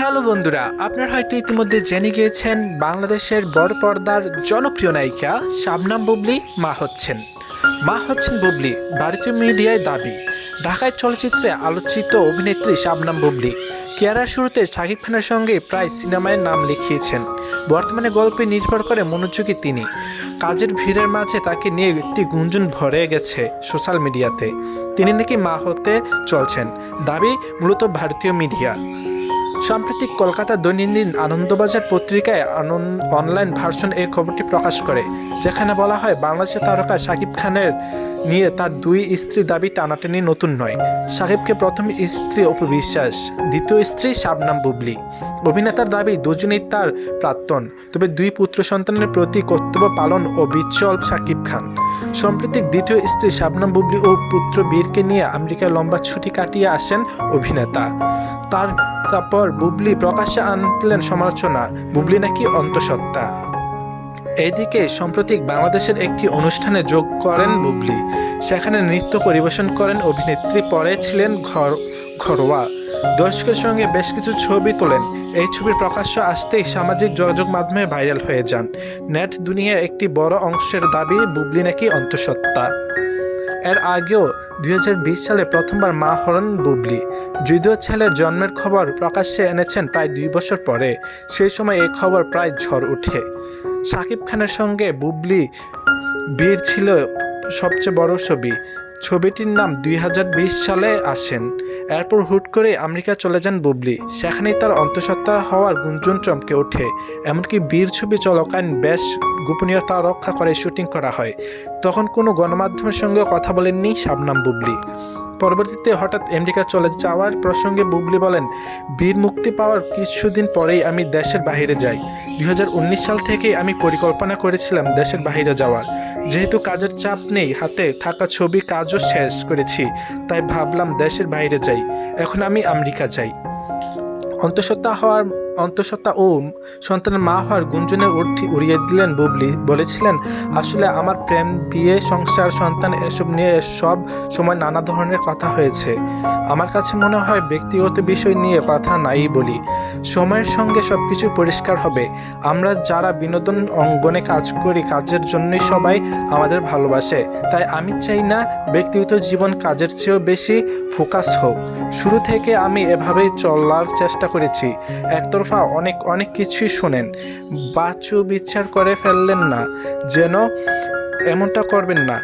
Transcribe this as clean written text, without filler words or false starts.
Hello বন্ধুরা, আপনারা হয়তো ইতিমধ্যে জেনে গিয়েছেন বাংলাদেশের বড় পর্দার জনপ্রিয় নায়িকা শাবনাম বুবলী মা হচ্ছেন বুবলী। ভারতীয় মিডিয়ায় দাবি, ঢাকায় চলচ্চিত্রে আলোচিত অভিনেত্রী শাবনাম বুবলী ক্যারিয়ার শুরুতে শাকিব খানের সঙ্গে প্রায় সিনেমায় নাম লিখিয়েছেন। বর্তমানে গল্পে নির্ভর করে মনোযোগী তিনি। কাজের ভিড়ের মাঝে তাকে নিয়ে একটি গুঞ্জন ভরে গেছে সোশ্যাল মিডিয়াতে। তিনি নাকি মা হতে চলছেন, দাবি মূলত ভারতীয় মিডিয়া। সম্প্রতি কলকাতার দৈনন্দিন আনন্দবাজার পত্রিকায় অনলাইন ভার্সন এই খবরটি প্রকাশ করে, যেখানে বলা হয় বাংলাদেশের তারকা শাকিব খানের নিয়ে তার দুই স্ত্রী দাবি টানাটানি নতুন নয়। শাকিবকে প্রথম স্ত্রী অপু বিশ্বাস, দ্বিতীয় স্ত্রী শাবনাম বুবলী। অভিনেতার দাবি দুজনেই তার প্রাক্তন, তবে দুই পুত্র সন্তানের প্রতি কর্তব্য পালন ও বিচ্ছল শাকিব খান। সম্প্রতি দ্বিতীয় স্ত্রী শাবনাম বুবলী ও পুত্র বীরকে নিয়ে আমেরিকায় লম্বা ছুটি কাটিয়ে আসেন অভিনেতা। তারপর বুবলী প্রকাশ্যে আনলেন সমালোচনা, বুবলী নাকি অন্তঃসত্ত্বা। এইদিকে সম্প্রতি বাংলাদেশের একটি অনুষ্ঠানে যোগ করেন বুবলী। সেখানে নৃত্য পরিবেশন করেন অভিনেত্রী, পরে ছিলেন ঘরোয়া। দর্শকের সঙ্গে বেশ কিছু ছবি তোলেন। এই ছবির প্রকাশ্য আসতেই সামাজিক যোগাযোগ মাধ্যমে ভাইরাল হয়ে যান। নেট দুনিয়ার একটি বড় অংশের দাবি বুবলী নাকি অন্তঃসত্ত্বা। এর আগেও 2020 সালে প্রথমবার মা হন বুবলী। যদিও ছেলের জন্মের খবর প্রকাশ্যে এনেছেন প্রায় 2 বছর পরে, সেই সময় এই খবর প্রায় ঝড় ওঠে। শাকিব খানের সঙ্গে বুবলী বীর ছিল সবচেয়ে বড় ছবি। ছবিটির নাম 2020 সালে আসেন। এরপর হুট করে আমেরিকা চলে যান বুবলী। সেখানেই তার অন্তঃসত্ত্বা হওয়ার গুঞ্জন চমকে ওঠে। এমনকি বীর ছবি চলাকালীন বেশ গোপনীয়তা রক্ষা করে শুটিং করা হয়। তখন কোনো গণমাধ্যমের সঙ্গে কথা বলেননি শাবনাম বুবলী। পরবর্তীতে হঠাৎ আমেরিকা চলে যাওয়ার প্রসঙ্গে বুবলী বলেন, বীর মুক্তি পাওয়ার কিছুদিন পরেই আমি দেশের বাইরে যাই। 2019 সাল থেকেই আমি পরিকল্পনা করেছিলাম দেশের বাইরে যাওয়ার। যেহেতু কাজের চাপ নেই, হাতে থাকা ছবি কাজও শেষ করেছি, তাই ভাবলাম দেশের বাইরে যাই। এখন আমি আমেরিকা যাই। অন্তঃসত্ত্বা ও সন্তানের মা হওয়ার গুঞ্জনে উড়িয়ে দিলেন বুবলী। বলেছিলেন, আসলে আমার প্রেম, বিয়ে, সংসার, সন্তান এসব নিয়ে সব সময় নানা ধরনের কথা হয়েছে। আমার কাছে মনে হয় ব্যক্তিগত বিষয় নিয়ে কথা নাই বলি। সময়ের সঙ্গে সব কিছু পরিষ্কার হবে। আমরা যারা বিনোদন অঙ্গনে কাজ করি, কাজের জন্যই সবাই আমাদের ভালোবাসে। তাই আমি চাই না ব্যক্তিগত জীবন কাজের চেয়েও বেশি ফোকাস হোক। শুরু থেকে আমি এভাবেই চলার চেষ্টা করেছি। একতরফা অনেক কিছুই শোনেন, বাছু বিচার করে ফেললেন না, যেন এমনটা করবেন না।